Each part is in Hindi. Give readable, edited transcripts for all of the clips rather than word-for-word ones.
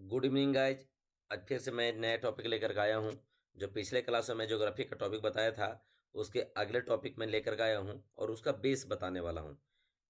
Good evening guys. आज फिर से मैं नया टॉपिक लेकर के आया हूँ। जो पिछले क्लास में मैं ज्योग्राफी का टॉपिक बताया था उसके अगले टॉपिक में लेकर के आया हूँ और उसका बेस बताने वाला हूँ।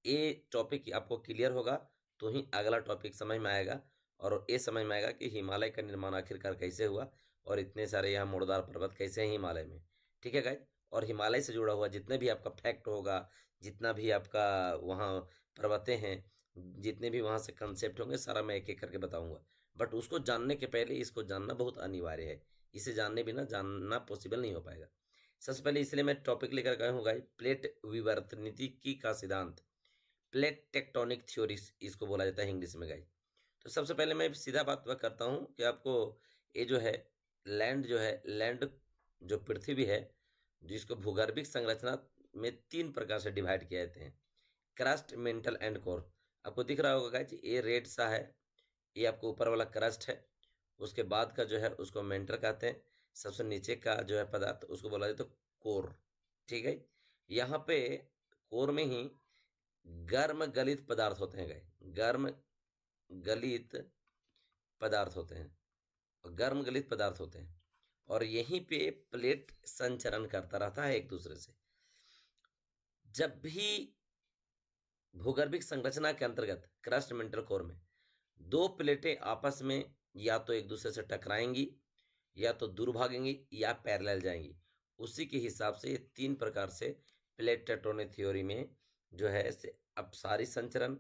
ये टॉपिक आपको क्लियर होगा तो ही अगला टॉपिक समझ में आएगा और ये समझ में आएगा कि हिमालय का निर्माण आखिरकार कैसे हुआ और इतने सारे यहाँ मुड़दार पर्वत कैसे हैं हिमालय में। ठीक है गाइज। और हिमालय से जुड़ा हुआ जितने भी आपका फैक्ट होगा, जितना भी आपका वहाँ पर्वतें हैं, जितने भी वहाँ से कंसेप्ट होंगे, सारा मैं एक एक करके बताऊंगा। बट उसको जानने के पहले इसको जानना बहुत अनिवार्य है। इसे जानने बिना जानना पॉसिबल नहीं हो पाएगा। सबसे पहले इसलिए मैं टॉपिक लेकर गया हूँ गाइस, प्लेट विवर्तनिकी का सिद्धांत। प्लेट टेक्टोनिक थ्योरी इसको बोला जाता है इंग्लिश में गाइस। तो सबसे पहले मैं सीधा बात करता हूँ कि आपको ये जो है लैंड जो पृथ्वी है, जिसको भूगर्भिक संरचना में तीन प्रकार से डिवाइड किया जाते हैं। Crust, mental and core. आपको दिख रहा होगा गाइस, ये रेड सा है, ये आपको ऊपर वाला क्रस्ट है। उसके बाद का जो है उसको मेंटर कहते हैं। सबसे नीचे का जो है पदार्थ उसको बोला जाता है कोर। ठीक है। यहाँ पे कोर में ही गर्म गलित पदार्थ होते हैं गए, गर्म गलित पदार्थ होते हैं और गर्म गलित पदार्थ होते हैं और यहीं पे प्लेट संचरण करता रहता है एक दूसरे से। जब भी भूगर्भिक संरचना के अंतर्गत क्रस्ट, मेंटल, कोर में दो प्लेटें आपस में या तो एक दूसरे से टकराएंगी, या तो दूर भागेंगी, या पैरेलल जाएंगी, उसी के हिसाब से ये तीन प्रकार से प्लेट टेक्टोनिक थ्योरी में जो है इसे अपसारी संचरण,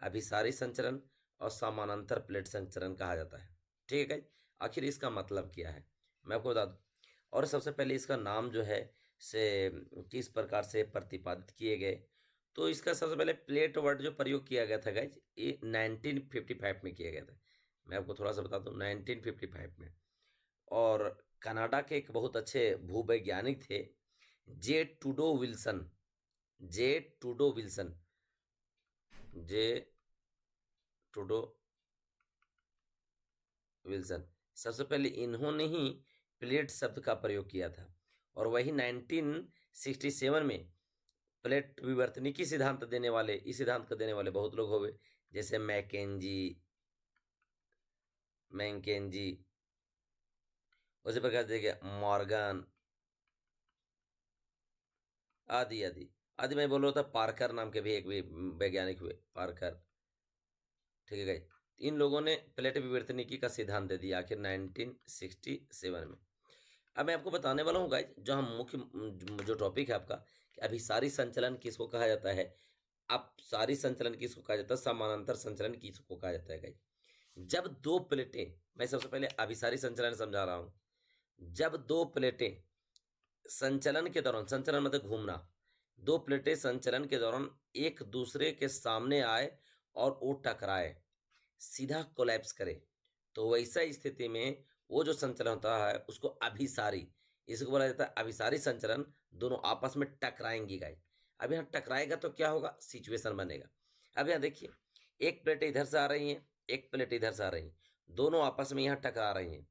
अभिसारी संचरण और समानांतर प्लेट संचरण कहा जाता है। ठीक है। आखिर इसका मतलब क्या है मैं आपको बता दूं। और सबसे पहले इसका नाम जो है से किस प्रकार से प्रतिपादित किए गए, तो इसका सबसे पहले प्लेट वर्ड जो प्रयोग किया गया था गाइज, ये 1955 में किया गया था। मैं आपको थोड़ा सा बता दूं, 1955 में। और कनाडा के एक बहुत अच्छे भूवैज्ञानिक थे, जे टूडो विल्सन। जे टूडो विल्सन, जे टूडो विल्सन, सबसे पहले इन्होंने ही प्लेट शब्द का प्रयोग किया था। और वही 1967 में प्लेट विवर्तनिकी सिद्धांत देने वाले, इस सिद्धांत को देने वाले बहुत लोग हुए, जैसे मैकेंजी, उसी प्रकार देखिए मॉर्गन, आदि आदि आदि। मैं बोल रहा था पार्कर नाम के भी एक भी वैज्ञानिक हुए, पार्कर। ठीक है गाइस। इन लोगों ने प्लेट विवर्तनिकी का सिद्धांत दे दिया आखिर 1967 में। अब मैं आपको बताने वाला हूँ गाइस, जो हम मुख्य जो टॉपिक है आपका, कि अभिसारी संचलन किसको कहा जाता है, अपसारी संचलन किसको कहा जाता है, समानांतर संचलन किसको कहा जाता है गाइस। जब दो प्लेटें, मैं सबसे पहले अभिसारी संचलन समझा रहा हूं। जब दो प्लेटें संचलन के दौरान, संचलन मतलब घूमना, दो प्लेटें संचलन के दौरान एक दूसरे के सामने आए और वो टकराए, सीधा कोलैप्स करे, तो वैसा स्थिति में वो जो संचलन होता है उसको अभिसारी, इसको बोला जाता है अभिसारी संचलन। दोनों आपस में टकराएंगी गाइस। अब यहाँ टकराएगा तो क्या होगा, सिचुएशन बनेगा। अब यहाँ देखिए, एक प्लेट इधर से आ रही है, एक प्लेट इधर से आ रही है, दोनों आपस में यहाँ टकरा रही हैं।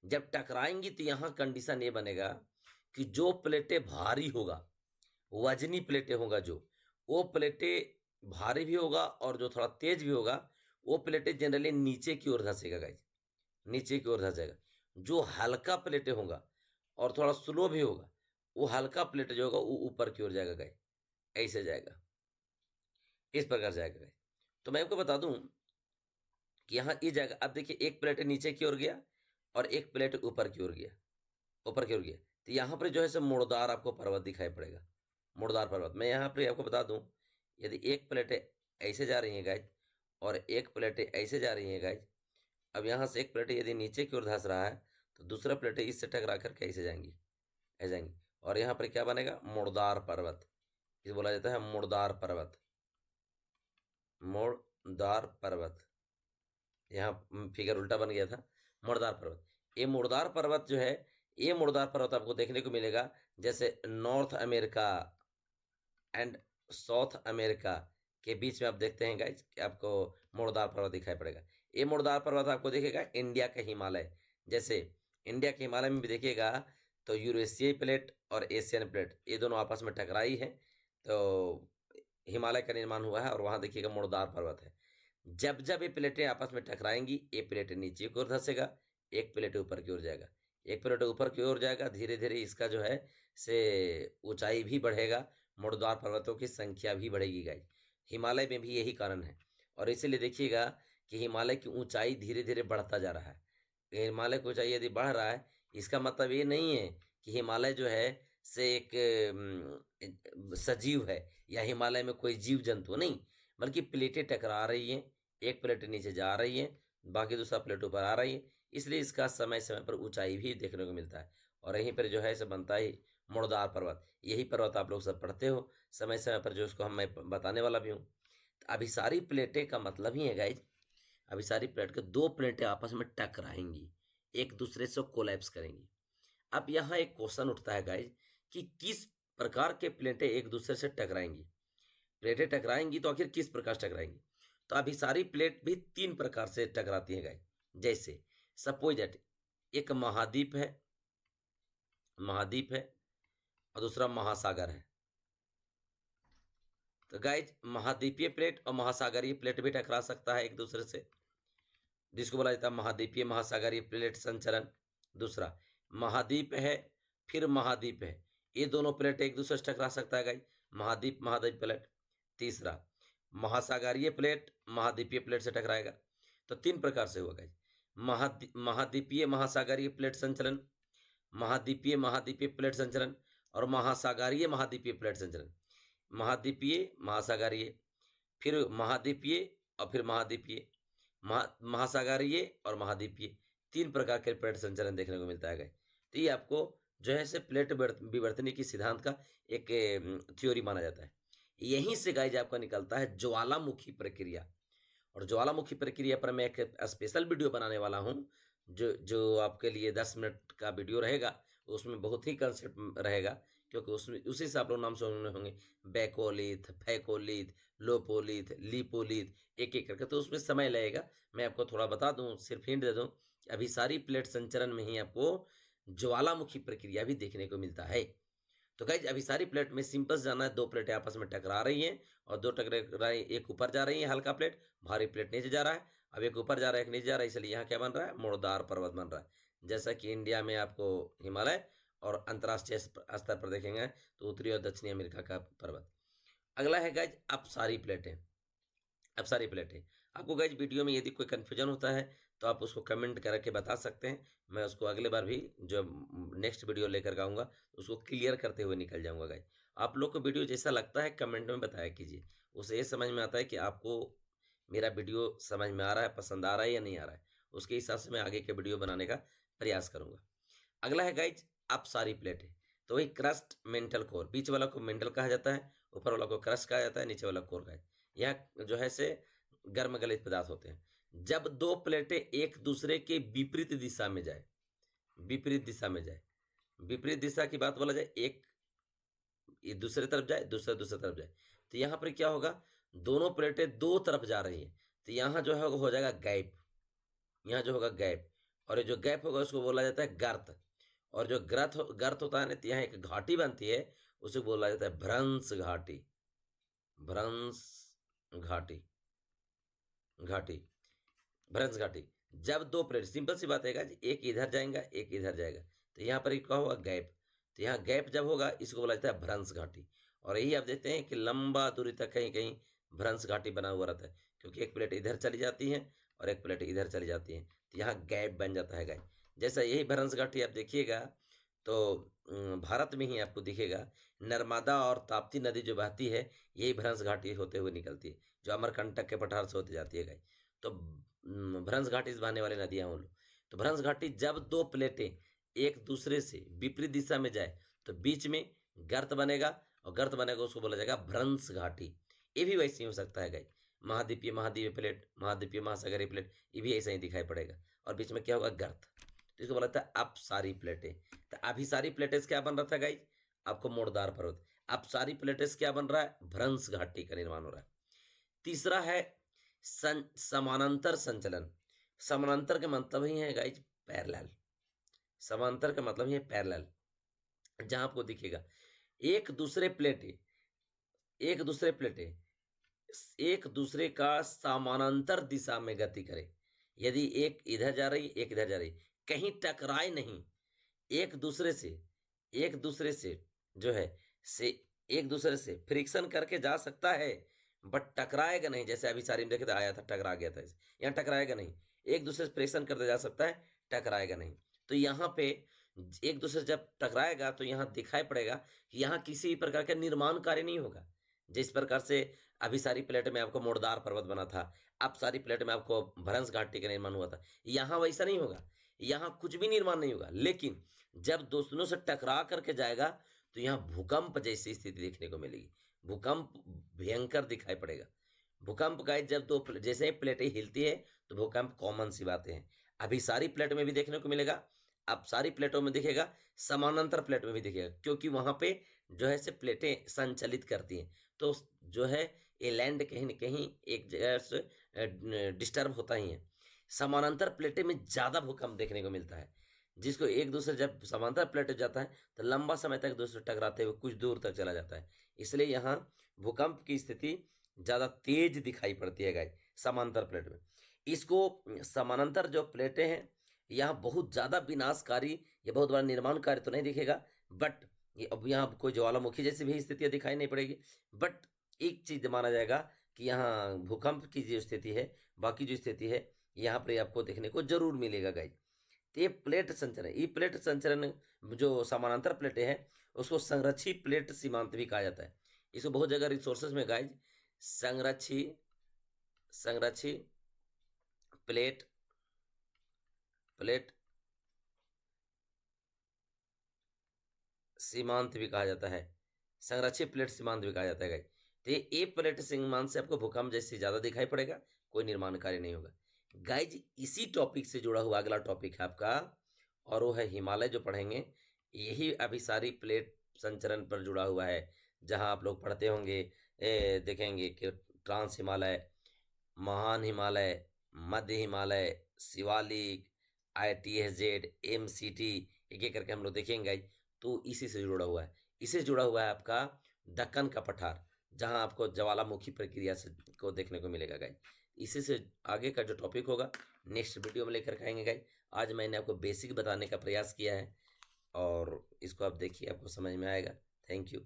जब टकराएंगी तो यहाँ कंडीशन ये बनेगा कि जो प्लेटें भारी होगा, वजनी प्लेटें होगा, जो वो प्लेटें भारी भी होगा और जो थोड़ा तेज भी होगा, वो प्लेटें जनरली नीचे की ओर धंसेगा गाइस, नीचे की ओर धंसेगा। जो हल्का प्लेटें होगा और थोड़ा स्लो भी होगा, वो हल्का प्लेट जो होगा वो ऊपर की ओर जाएगा गाइस, ऐसे जाएगा, इस प्रकार जाएगा गाइस। तो मैं आपको बता दूं कि यहाँ ये जाएगा। अब देखिए, एक प्लेट नीचे की ओर गया और एक प्लेट ऊपर की ओर गया, ऊपर की ओर गया, तो यहाँ पर जो है सो मुड़दार आपको पर्वत दिखाई पड़ेगा, मुड़दार पर्वत। मैं यहाँ पर आपको बता दूं, यदि एक प्लेट ऐसे जा रही है गाइस और एक प्लेट ऐसे जा रही है गाइस, अब यहाँ से एक प्लेट यदि नीचे की ओर धंस रहा है तो दूसरा प्लेट इससे टकरा कर कैसे जाएंगी, ऐसे जाएंगी, और यहाँ पर क्या बनेगा, मुड़दार पर्वत। इसे बोला जाता है मुड़दार पर्वत, मुड़दार पर्वत। यहाँ फिगर उल्टा बन गया था, मुड़दार पर्वत। ये मुड़दार पर्वत जो है, ये मुड़दार पर्वत आपको देखने को मिलेगा जैसे north America and south America के बीच में आप देखते हैं गाइस कि आपको मुड़दार पर्वत दिखाई पड़ेगा। ये मुड़दार पर्वत आपको दिखेगा इंडिया का हिमालय, जैसे इंडिया के हिमालय में भी देखिएगा तो यूरेशियाई प्लेट और एशियन प्लेट ये दोनों आपस में टकराई है, तो हिमालय का निर्माण हुआ है और वहां देखिएगा मुड़दार पर्वत है। जब जब ये प्लेटें आपस में टकराएंगी, ये प्लेट नीचे की ओर धंसेगा, एक प्लेट ऊपर की ओर जाएगा, एक प्लेट ऊपर की ओर जाएगा। धीरे धीरे इसका जो है से ऊंचाई भी बढ़ेगा, मुड़दार पर्वतों की संख्या भी बढ़ेगी गाइस। हिमालय में भी यही कारण है, और इसीलिए देखिएगा कि हिमालय की ऊंचाई धीरे धीरे बढ़ता जा रहा है। हिमालय की ऊंचाई यदि बढ़ रहा है, इसका मतलब ये नहीं है कि हिमालय जो है से एक सजीव है, या हिमालय में कोई जीव जंतु नहीं, बल्कि प्लेटें टकरा रही हैं, एक प्लेट नीचे जा रही है, बाकी दूसरा प्लेट ऊपर आ रही है, इसलिए इसका समय समय पर ऊंचाई भी देखने को मिलता है। और यहीं पर जो है इसे बनता ही मुड़दार पर्वत। यही पर्वत आप लोग सब पढ़ते हो समय समय पर, जो उसको हम मैं बताने वाला भी हूँ। अभिसारी प्लेटें का मतलब ही है गाइज, अभिसारी प्लेट के दो प्लेटें आपस में टकराएंगी, एक दूसरे से कोलैप्स करेंगी। अब यहाँ एक क्वेश्चन उठता है गाइज कि किस प्रकार के प्लेटें एक दूसरे से टकराएंगी। प्लेटें टकराएंगी तो आखिर किस प्रकार से टकराएंगी? तो अभी सारी प्लेट भी तीन प्रकार से टकराती है गाइज। जैसे सपोज दैट एक महाद्वीप है, महाद्वीप है, और दूसरा महासागर है। तो गाइज महाद्वीपीय प्लेट और महासागरीय प्लेट भी टकरा सकता है एक दूसरे से, जिसको बोला जाता है महाद्वीपीय महासागरीय प्लेट संचरण। दूसरा महाद्वीप है, फिर महाद्वीप है, ये दोनों प्लेट एक दूसरे से टकरा सकता है गाइज, महाद्वीप महाद्वीप प्लेट। तीसरा महासागरीय प्लेट महाद्वीपीय प्लेट से टकराएगा। तो तीन प्रकार से हुआ गाइज, महाद्वीपीय महासागरीय प्लेट संचलन, महाद्वीपीय महाद्वीपीय प्लेट संचलन, और महासागरीय महाद्वीपीय प्लेट संचलन। महाद्वीपीय महासागरीय, फिर महाद्वीपीय, और फिर महाद्वीपीय, महासागरीय और महाद्वीपीय, तीन प्रकार के प्लेट संचलन देखने को मिलता है। तो ये आपको जो है से प्लेट विवर्तनी की सिद्धांत का एक थ्योरी माना जाता है। यहीं से गाइज आपका निकलता है ज्वालामुखी प्रक्रिया। और ज्वालामुखी प्रक्रिया पर मैं एक स्पेशल वीडियो बनाने वाला हूं, जो आपके लिए 10 मिनट का वीडियो रहेगा। उसमें बहुत ही कंसेप्ट रहेगा, क्योंकि उसमें उसी से आप लोग नाम सुने होंगे, बैकोलिथ, फैकोलिथ, लोपोलिथ, लिपोलिथ, एक एक करके। तो उसमें समय लगेगा, मैं आपको थोड़ा बता दूं, सिर्फ हिंट दे दूं, अभी सारी प्लेट संचरण में ही आपको ज्वालामुखी प्रक्रिया भी देखने को मिलता है। तो गाइज अभी सारी प्लेट में सिंपल जाना है, दो प्लेटें आपस में टकरा रही हैं, और दो टकरा रही, एक ऊपर जा रही है हल्का प्लेट, भारी प्लेट नीचे जा रहा है। अब एक ऊपर जा रहा है, एक नीचे जा रहा है, इसलिए यहाँ क्या बन रहा है, मुड़दार पर्वत बन रहा है। जैसा कि इंडिया में आपको हिमालय, और अंतर्राष्ट्रीय स्तर पर देखेंगे तो उत्तरी और दक्षिणी अमेरिका का पर्वत। अगला है गाइज अब सारी प्लेटें। अब सारी प्लेटें आपको गाइज वीडियो में यदि कोई कन्फ्यूजन होता है तो आप उसको कमेंट करके बता सकते हैं, मैं उसको अगले बार भी जो नेक्स्ट वीडियो लेकर आऊँगा उसको क्लियर करते हुए निकल जाऊँगा गाइज। आप लोग को वीडियो जैसा लगता है कमेंट में बताया कीजिए, उससे ये समझ में आता है कि आपको मेरा वीडियो समझ में आ रहा है, पसंद आ रहा है या नहीं आ रहा है। उसके हिसाब से मैं आगे के वीडियो बनाने का प्रयास करूँगा। अगला है गाइज अब सारी प्लेटें। तो वही क्रस्ट मेंटल कोर, बीच वाला को मेंटल कहा जाता है, ऊपर वाला को क्रस्ट कहा जाता है, नीचे वाला कोर कहा जाता है। यहाँ जो है से गर्म गलित पदार्थ होते हैं। जब दो प्लेटें एक दूसरे के विपरीत दिशा में जाए, विपरीत दिशा में जाए, विपरीत दिशा की बात बोला जाए, एक ये दूसरे तरफ जाए, दूसरा दूसरे तरफ जाए, तो यहाँ पर क्या होगा, दोनों प्लेटें दो तरफ जा रही हैं, तो यहाँ जो है हो जाएगा गैप, यहाँ जो होगा गैप, और ये जो गैप होगा उसको बोला जाता है गर्त। और जो गर्त होता है ना, तो यहाँ एक घाटी बनती है, उसे बोला जाता है भ्रंश घाटी, भ्रंश घाटी, घाटी, भ्रंश घाटी। जब दो प्लेट, सिंपल सी बात है, एक इधर जाएगा एक इधर जाएगा, तो यहाँ पर क्या होगा, गैप। तो यहाँ गैप जब होगा इसको बोला जाता है भ्रंश घाटी। और यही आप देखते हैं कि लंबा दूरी तक कहीं कहीं भ्रंश घाटी बना हुआ रहता है, क्योंकि एक प्लेट इधर चली जाती है और एक प्लेट इधर चली जाती है, तो यहाँ गैप बन जाता है गैप। जैसा यही भ्रंश घाटी आप देखिएगा तो भारत में ही आपको दिखेगा, नर्मदा और ताप्ती नदी जो बहती है, यही भ्रंश घाटी होते हुए निकलती है, जो अमरकंटक के पठार से होते जाती है गाय। तो भ्रंश घाटी से बहने वाली नदियां वो लोग। तो भ्रंश घाटी जब दो प्लेटें एक दूसरे से विपरीत दिशा में जाए तो बीच में गर्त बनेगा, और गर्त बनेगा उसको बोला जाएगा भ्रंश घाटी। ये भी वैसे ही हो सकता है गाय, महाद्वीपीय महाद्वीपीय प्लेट, महाद्वीपीय महासागरीय प्लेट, ये भी ऐसा ही दिखाई पड़ेगा, और बीच में क्या होगा, गर्त। तो इसको बोला जाता है अब सारी प्लेटें। तो अभी सारी प्लेटें क्या बन रहा था गाइज, आपको मुड़दार पर्वत। अब सारी प्लेटें क्या बन रहा है, भ्रंश घाटी का निर्माण हो रहा है। तीसरा है समानांतर संचलन। समानांतर का मतलब ही है गाइज पैरेलल, समांतर का मतलब ही है पैरेलल। जहां आपको दिखेगा एक दूसरे प्लेटें एक दूसरे का समानांतर दिशा में गति करे। यदि एक इधर जा रही, एक इधर जा रही, कहीं टकराए नहीं, एक दूसरे से एक दूसरे से जो है से एक दूसरे से फ्रिक्शन करके जा सकता है, बट टकराएगा नहीं। जैसे अभी सारी में देखे थे, आया था टकरा गया था, यहाँ टकराएगा नहीं। एक दूसरे से फ्रिक्शन करते जा सकता है, टकराएगा नहीं। तो यहाँ पे एक दूसरे से जब टकराएगा तो यहाँ दिखाई पड़ेगा कि यहाँ किसी भी प्रकार का निर्माण कार्य नहीं होगा। जिस प्रकार से अभी सारी प्लेट में आपको मोड़दार पर्वत बना था, अब सारी प्लेट में आपको भ्रंश घाटी का निर्माण हुआ था, यहाँ वैसा नहीं होगा। यहाँ कुछ भी निर्माण नहीं होगा, लेकिन जब दोनों से टकरा करके जाएगा तो यहाँ भूकंप जैसी स्थिति देखने को मिलेगी। भूकंप भयंकर दिखाई पड़ेगा। भूकंप का जब दो जैसे ही प्लेटें हिलती है तो भूकंप कॉमन सी बातें हैं। अभी सारी प्लेट में भी देखने को मिलेगा, अब सारी प्लेटों में दिखेगा, समानांतर प्लेट में भी दिखेगा, क्योंकि वहां पे जो है से प्लेटें संचलित करती हैं। तो जो है ये लैंड कहीं न कहीं एक जगह से डिस्टर्ब होता ही है। समानांतर प्लेटें में ज्यादा भूकंप देखने को मिलता है, जिसको एक दूसरे जब समांतर प्लेट जाता है तो लंबा समय तक दूसरे टकराते हुए कुछ दूर तक चला जाता है। इसलिए यहाँ भूकंप की स्थिति ज्यादा तेज दिखाई पड़ती है गाइस समांतर प्लेट में। इसको समानांतर जो प्लेटें हैं, यहाँ बहुत ज्यादा विनाशकारी या बहुत बड़ा निर्माण कार्य तो नहीं दिखेगा, बट ये अब यहाँ कोई ज्वालामुखी जैसी भी स्थितियां दिखाई नहीं पड़ेगी। बट एक चीज माना जाएगा कि यहाँ भूकंप की जो स्थिति है, बाकी जो स्थिति है, यहाँ पर आपको देखने को जरूर मिलेगा गाइस। तो ये प्लेट संचरण, ये प्लेट संचरण जो समानांतर प्लेटें हैं उसको संरक्षी प्लेट सीमांत भी कहा जाता है। इसको बहुत जगह रिसोर्सेज में गाइज संरक्षी संरक्षी प्लेट प्लेट सीमांत भी कहा जाता है। संरक्षित प्लेट सीमांत भी कहा जाता है गाइज। तो ये ए प्लेट सीमांत से आपको भूकंप जैसे ज्यादा दिखाई पड़ेगा, कोई निर्माण कार्य नहीं होगा गाइज। इसी टॉपिक से जुड़ा हुआ अगला टॉपिक है आपका, और वो है हिमालय जो पढ़ेंगे। यही अभी सारी प्लेट संचरण पर जुड़ा हुआ है, जहां आप लोग पढ़ते होंगे, देखेंगे कि ट्रांस हिमालय, महान हिमालय, मध्य हिमालय, शिवालिक, ITSZ, MCT, एक एक करके हम लोग देखेंगे गाइज। तो इसी से जुड़ा हुआ है, इसी से जुड़ा हुआ है आपका दक्कन का पठार, जहां आपको ज्वालामुखी प्रक्रिया से को देखने को मिलेगा गाइज। इसी से आगे का जो टॉपिक होगा नेक्स्ट वीडियो में लेकर के आएंगे गाइज। आज मैंने आपको बेसिक बताने का प्रयास किया है, और इसको आप देखिए, आपको समझ में आएगा। Thank you.